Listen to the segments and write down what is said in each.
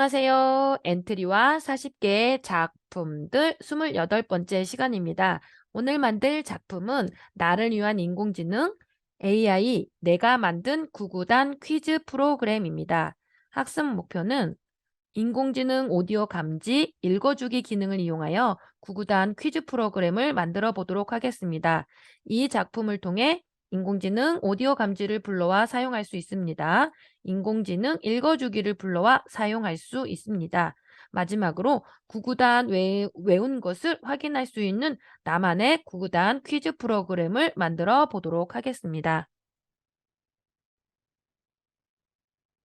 안녕하세요. 엔트리와 40개의 작품들 28번째 시간입니다. 오늘 만들 작품은 나를 위한 인공지능 AI 내가 만든 구구단 퀴즈 프로그램입니다. 학습 목표는 인공지능 오디오 감지, 읽어주기 기능을 이용하여 구구단 퀴즈 프로그램을 만들어 보도록 하겠습니다. 이 작품을 통해 인공지능 오디오 감지를 불러와 사용할 수 있습니다. 인공지능 읽어주기를 불러와 사용할 수 있습니다. 마지막으로 구구단 외운 것을 확인할 수 있는 나만의 구구단 퀴즈 프로그램을 만들어 보도록 하겠습니다.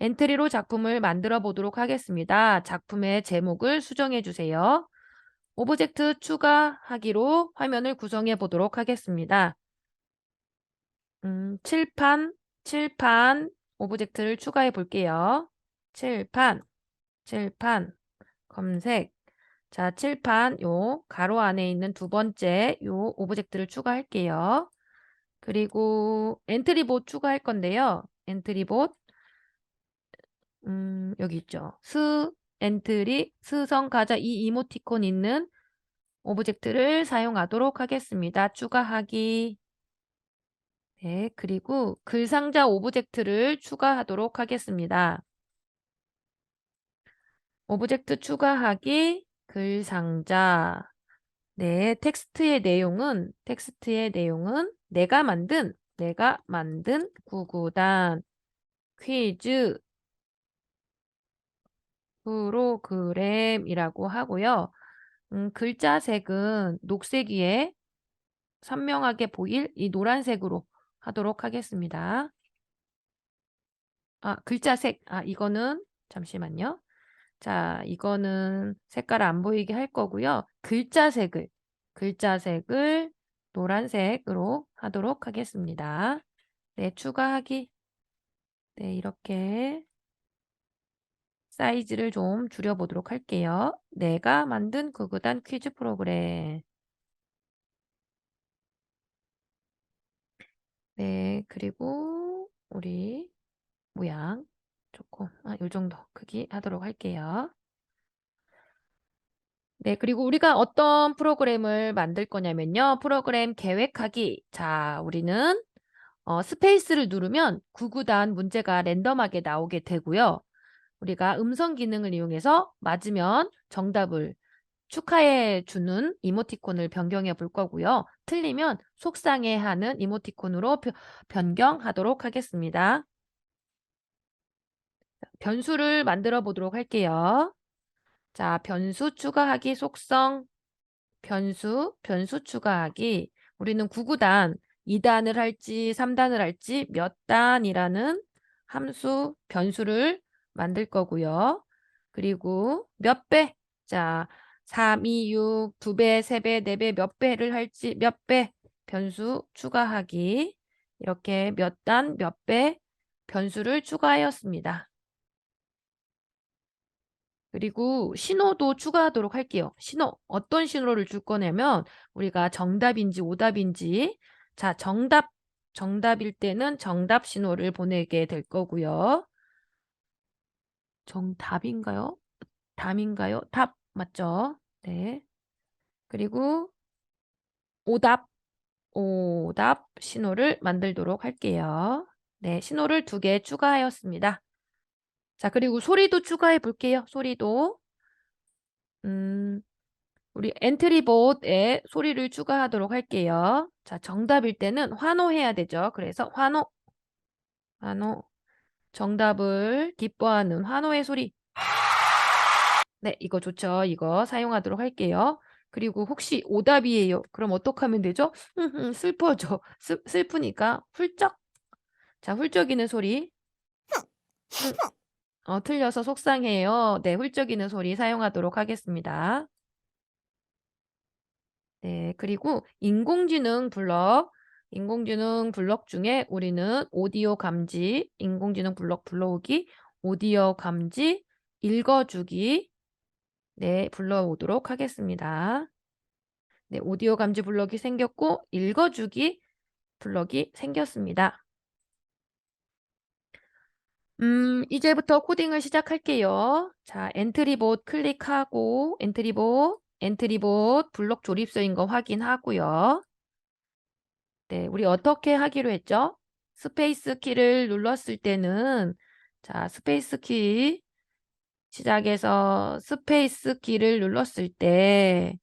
엔트리로 작품을 만들어 보도록 하겠습니다. 작품의 제목을 수정해 주세요. 오브젝트 추가하기로 화면을 구성해 보도록 하겠습니다. 칠판 오브젝트를 추가해 볼게요. 칠판 검색. 자, 칠판 요 가로 안에 있는 두 번째 요 오브젝트를 추가할게요. 그리고 엔트리봇 추가할 건데요. 엔트리봇 여기 있죠. 엔트리, 스성, 가자 이 이모티콘 있는 오브젝트를 사용하도록 하겠습니다. 추가하기. 네, 그리고 글상자 오브젝트를 추가하도록 하겠습니다. 오브젝트 추가하기, 글상자. 네, 텍스트의 내용은 내가 만든 구구단 퀴즈 프로그램이라고 하고요. 글자 색은 녹색 위에 선명하게 보일 이 노란색으로 하도록 하겠습니다. 글자 색. 이거는 잠시만요. 자, 이거는 색깔 안 보이게 할 거고요. 글자 색을 노란색으로 하도록 하겠습니다. 네, 추가하기. 네, 이렇게 사이즈를 좀 줄여보도록 할게요. 내가 만든 구구단 퀴즈 프로그램. 네, 그리고 우리 모양 조금 요 정도 크기 하도록 할게요. 네, 그리고 우리가 어떤 프로그램을 만들 거냐면요. 프로그램 계획하기. 자, 우리는 스페이스를 누르면 구구단 문제가 랜덤하게 나오게 되고요. 우리가 음성 기능을 이용해서 맞으면 정답을 축하해 주는 이모티콘을 변경해 볼 거고요. 틀리면 속상해하는 이모티콘으로 변경하도록 하겠습니다. 변수를 만들어 보도록 할게요. 자, 변수 추가하기 속성, 변수 추가하기. 우리는 구구단 2단을 할지 3단을 할지 몇 단이라는 함수, 변수를 만들 거고요. 그리고 몇 배, 자, 3, 2, 6, 2배, 3배, 4배 몇 배를 할지 몇 배, 변수 추가하기. 이렇게 몇 단, 몇 배 변수를 추가하였습니다. 그리고 신호도 추가하도록 할게요. 신호, 어떤 신호를 줄 거냐면 우리가 정답인지 오답인지, 자, 정답일 때는 정답 신호를 보내게 될 거고요. 정답인가요? 답인가요? 답 맞죠? 네. 그리고 오답 신호를 만들도록 할게요. 네, 신호를 2개 추가하였습니다. 자, 그리고 소리도 추가해 볼게요. 소리도. 우리 엔트리봇에 소리를 추가하도록 할게요. 자, 정답일 때는 환호해야 되죠. 그래서 환호. 정답을 기뻐하는 환호의 소리. 네, 이거 좋죠. 이거 사용하도록 할게요. 그리고 혹시 오답이에요. 그럼 어떡하면 되죠? 슬퍼져. 슬프니까 훌쩍. 자, 훌쩍이는 소리. 틀려서 속상해요. 네, 훌쩍이는 소리 사용하도록 하겠습니다. 네, 그리고 인공지능 블럭 중에 우리는 오디오 감지, 인공지능 블럭 불러오기, 오디오 감지, 읽어주기, 네, 불러오도록 하겠습니다. 네, 오디오 감지 블럭이 생겼고, 읽어주기 블럭이 생겼습니다. 이제부터 코딩을 시작할게요. 자, 엔트리봇 클릭하고, 엔트리봇 블록 조립서인 거 확인하고요. 네, 우리 어떻게 하기로 했죠? 스페이스 키를 눌렀을 때는, 자, 스페이스 키, 시작해서 스페이스 키를 눌렀을 때,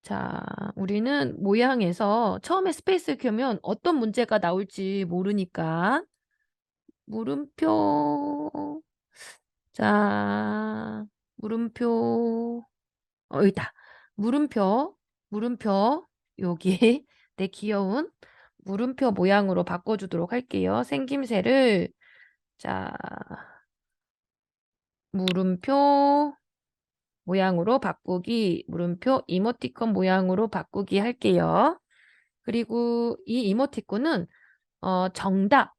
자, 우리는 모양에서 처음에 스페이스 키면 어떤 문제가 나올지 모르니까, 물음표, 자, 물음표, 여기다. 물음표, 여기 내 귀여운 물음표 모양으로 바꿔주도록 할게요. 생김새를, 자, 물음표 모양으로 바꾸기, 물음표 이모티콘 모양으로 바꾸기 할게요. 그리고 이 이모티콘은 정답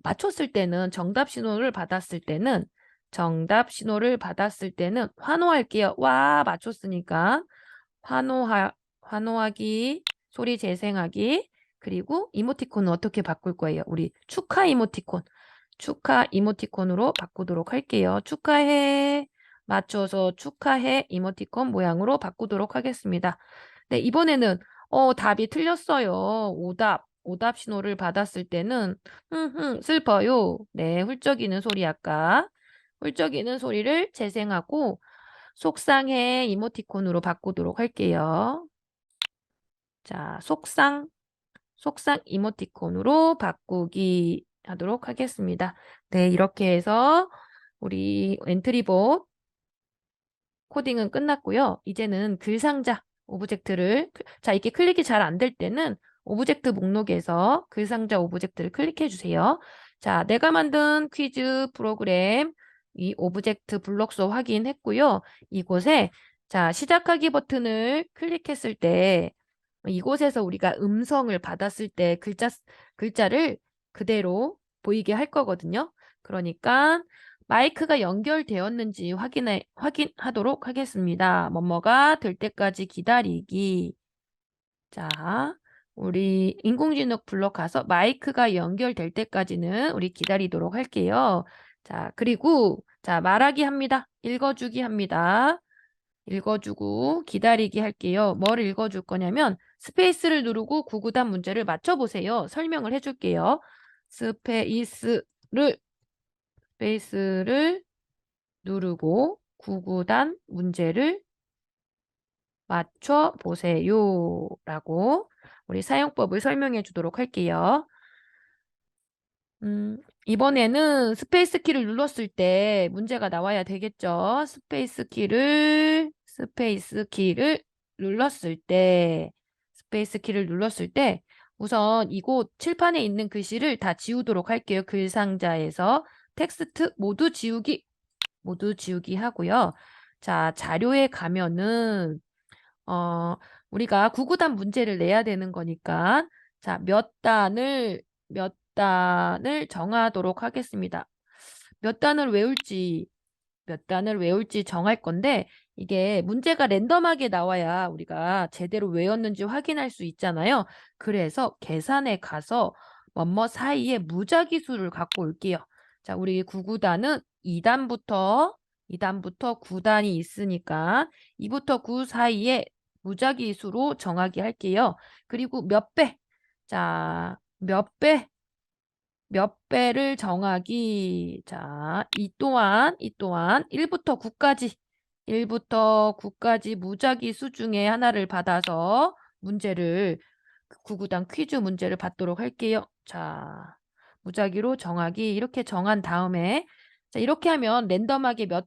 신호를 받았을 때는 환호할게요. 와, 맞췄으니까 환호하기, 소리 재생하기. 그리고 이모티콘은 어떻게 바꿀 거예요? 우리 축하 이모티콘으로 바꾸도록 할게요. 축하해. 맞춰서 축하해 이모티콘 모양으로 바꾸도록 하겠습니다. 네, 이번에는 답이 틀렸어요. 오답 신호를 받았을 때는 슬퍼요. 네, 훌쩍이는 소리 아까 훌쩍이는 소리를 재생하고 속상해 이모티콘으로 바꾸도록 할게요. 자, 속상 이모티콘으로 바꾸기 하도록 하겠습니다. 네, 이렇게 해서 우리 엔트리봇 코딩은 끝났고요. 이제는 글상자 오브젝트를 자, 이게 클릭이 잘 안 될 때는 오브젝트 목록에서 글상자 오브젝트를 클릭해 주세요. 자, 내가 만든 퀴즈 프로그램 이 오브젝트 블록수 확인했고요. 이곳에 자, 시작하기 버튼을 클릭했을 때 이곳에서 우리가 음성을 받았을 때 글자를 그대로 보이게 할 거거든요. 그러니까 마이크가 연결되었는지 확인하도록 하겠습니다. 뭐뭐가 될 때까지 기다리기. 자, 우리 인공지능 블록 가서 마이크가 연결될 때까지는 우리 기다리도록 할게요. 자, 그리고 자, 말하기 합니다. 읽어주기 합니다. 읽어주고 기다리기 할게요. 뭘 읽어줄 거냐면 스페이스를 누르고 구구단 문제를 맞춰보세요. 설명을 해줄게요. 스페이스를 누르고 구구단 문제를 맞춰보세요. 라고 우리 사용법을 설명해 주도록 할게요. 이번에는 스페이스 키를 눌렀을 때 문제가 나와야 되겠죠. 스페이스 키를 눌렀을 때 우선 이곳 칠판에 있는 글씨를 다 지우도록 할게요. 글상자에서 텍스트 모두 지우기 하고요. 자, 자료에 가면은 우리가 구구단 문제를 내야 되는 거니까 자, 몇 단을 정하도록 하겠습니다. 몇 단을 외울지 정할 건데 이게 문제가 랜덤하게 나와야 우리가 제대로 외웠는지 확인할 수 있잖아요. 그래서 계산에 가서 뭐뭐 사이에 무작위수를 갖고 올게요. 자, 우리 구구단은 2단부터 9단이 있으니까 2부터 9 사이에 무작위수로 정하기 할게요. 그리고 몇 배? 자, 몇 배를 정하기. 자, 이 또한 1부터 9까지 무작위 수 중에 하나를 받아서 구구단 퀴즈 문제를 받도록 할게요. 자, 무작위로 정하기 이렇게 정한 다음에 자, 이렇게 하면 랜덤하게 몇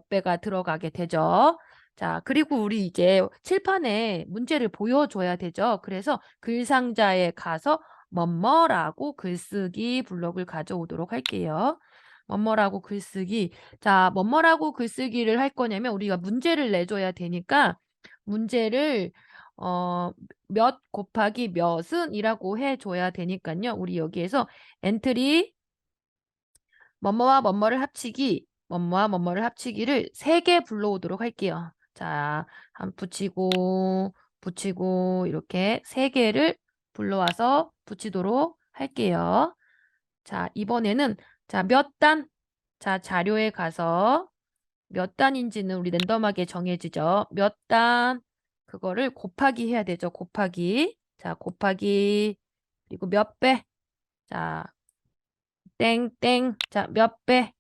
배가 들어가게 되죠. 자, 그리고 우리 이제 칠판에 문제를 보여줘야 되죠. 그래서 글상자에 가서 뭐뭐라고 글쓰기 블록을 가져오도록 할게요. 뭐뭐라고 글쓰기. 자, 뭐뭐라고 글쓰기를 할 거냐면 우리가 문제를 내줘야 되니까 문제를 몇 곱하기 몇은 이라고 해줘야 되니까요. 우리 여기에서 엔트리 뭐뭐와 뭐뭐를 합치기를 3개 불러오도록 할게요. 자, 붙이고 이렇게 3개를 불러와서 붙이도록 할게요. 자, 이번에는 자, 몇 단? 자, 자료에 가서 몇 단인지는 우리 랜덤하게 정해지죠. 몇 단? 그거를 곱하기 해야 되죠. 곱하기. 자, 곱하기. 그리고 몇 배? 자, 땡땡. 자, 몇 배?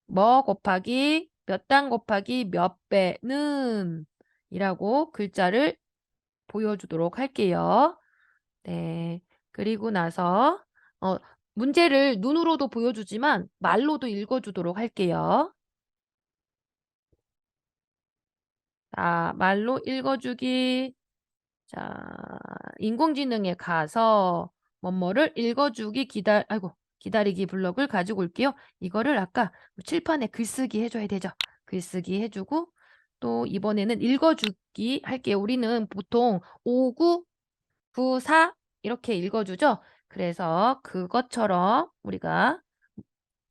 뭐 곱하기 몇 단 곱하기 몇 배는 이라고 글자를 보여주도록 할게요. 네. 그리고 나서 문제를 눈으로도 보여주지만 말로도 읽어주도록 할게요. 자, 말로 읽어주기. 자, 인공지능에 가서 뭐뭐를 읽어주기 기다리기 블럭을 가지고 올게요. 이거를 아까 칠판에 글쓰기 해줘야 되죠. 글쓰기 해주고 또 이번에는 읽어주기 할게요. 우리는 보통 59, 94 이렇게 읽어주죠. 그래서 그것처럼 우리가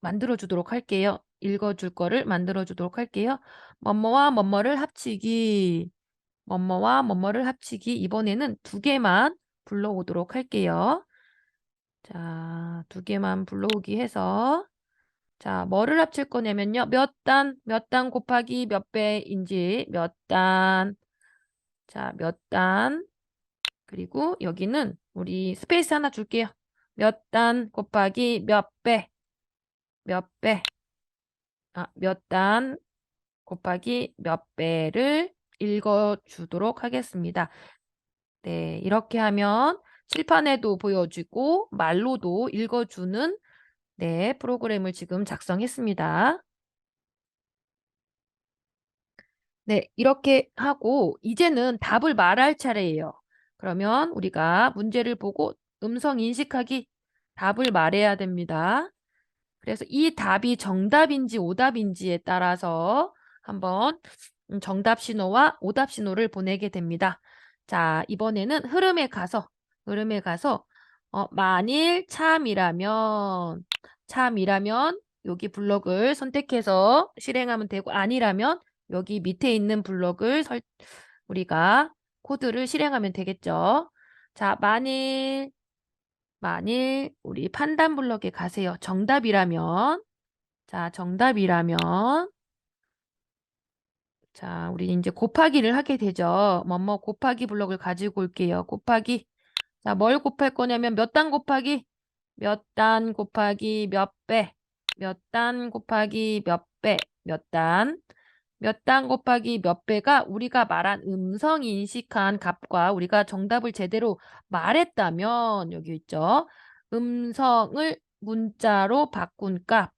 만들어주도록 할게요. 읽어줄 거를 만들어주도록 할게요. 뭐뭐와 뭐뭐를 합치기. 뭐뭐와 뭐뭐를 합치기. 이번에는 두 개만 불러오도록 할게요. 자, 두 개만 불러오기 해서 자, 뭐를 합칠 거냐면요. 몇 단 곱하기 몇 배인지 몇 단. 자, 몇 단. 그리고 여기는 우리 스페이스 하나 줄게요. 몇 단 곱하기 몇 배. 몇 배. 몇 단 곱하기 몇 배를 읽어주도록 하겠습니다. 네, 이렇게 하면 칠판에도 보여주고 말로도 읽어주는 네, 프로그램을 지금 작성했습니다. 네, 이렇게 하고 이제는 답을 말할 차례예요. 그러면 우리가 문제를 보고 음성 인식하기 답을 말해야 됩니다. 그래서 이 답이 정답인지 오답인지에 따라서 한번 정답 신호와 오답 신호를 보내게 됩니다. 자, 이번에는 흐름에 가서 만일 참이라면 여기 블럭을 선택해서 실행하면 되고 아니라면 여기 밑에 있는 블럭을 우리가 코드를 실행하면 되겠죠. 자, 만일 우리 판단 블럭에 가세요. 정답이라면 자, 우리 이제 곱하기를 하게 되죠. 뭐뭐 곱하기 블럭을 가지고 올게요. 곱하기. 자, 뭘 곱할 거냐면 몇 단 곱하기 몇 단 곱하기 몇 배. 몇 단 곱하기 몇 배. 몇 단 곱하기 몇 배가 우리가 말한 음성 인식한 값과 우리가 정답을 제대로 말했다면 여기 있죠. 음성을 문자로 바꾼 값.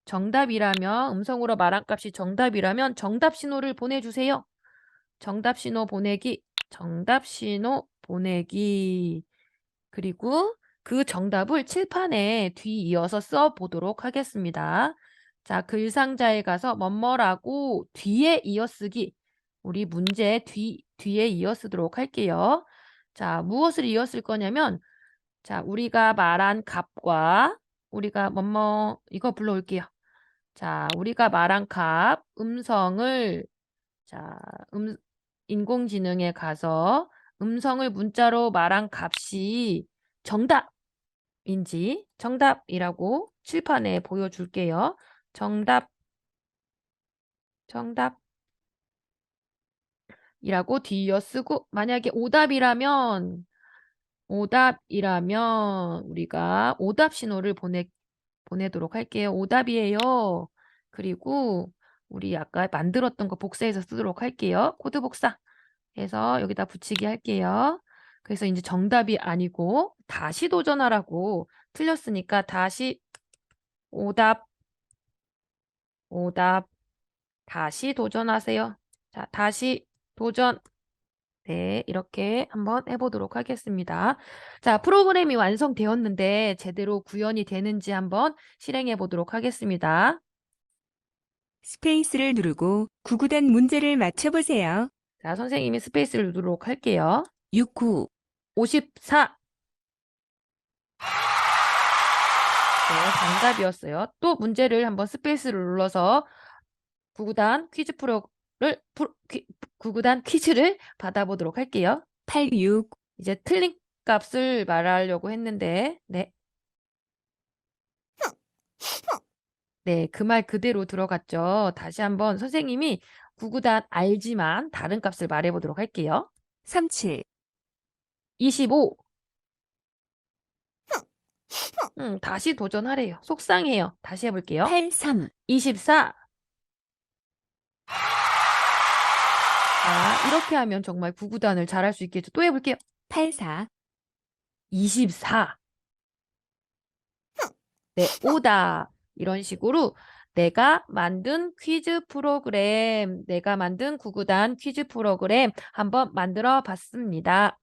정답이라면 음성으로 말한 값이 정답이라면 정답 신호를 보내주세요. 정답 신호 보내기. 그리고 그 정답을 칠판에 뒤이어서 써보도록 하겠습니다. 자, 글상자에 가서 뭐뭐라고 뒤에 이어쓰기. 우리 문제 뒤에 이어쓰도록 할게요. 자, 무엇을 이어쓸 거냐면 자, 우리가 말한 값과 우리가 뭐뭐 이거 불러올게요. 자, 우리가 말한 값, 음성을 자, 인공지능에 가서 음성을 문자로 말한 값이 정답이라고 칠판에 보여줄게요. 정답이라고 뒤이어 쓰고 만약에 오답이라면 우리가 오답 신호를 보내도록 할게요. 오답이에요. 그리고 우리 아까 만들었던 거 복사해서 쓰도록 할게요. 코드 복사 해서 여기다 붙이기 할게요. 그래서 이제 정답이 아니고 다시 도전하라고 틀렸으니까 다시 오답 다시 도전하세요. 자, 다시 도전. 네, 이렇게 한번 해보도록 하겠습니다. 자, 프로그램이 완성되었는데 제대로 구현이 되는지 한번 실행해 보도록 하겠습니다. 스페이스를 누르고 구구단 문제를 맞춰보세요. 자, 선생님이 스페이스를 누르도록 할게요. 69, 54. 네, 정답이었어요. 또 문제를 한번 스페이스를 눌러서 구구단 퀴즈를 받아보도록 할게요. 86, 이제 틀린 값을 말하려고 했는데, 네. 네, 그 말 그대로 들어갔죠. 다시 한번 선생님이 구구단 알지만 다른 값을 말해보도록 할게요. 37, 25. 다시 도전하래요. 속상해요. 다시 해볼게요. 83, 24. 자, 이렇게 하면 정말 구구단을 잘할 수 있겠죠. 또 해볼게요. 84, 24. 네, 오다. 이런 식으로 내가 만든 구구단 퀴즈 프로그램 한번 만들어 봤습니다.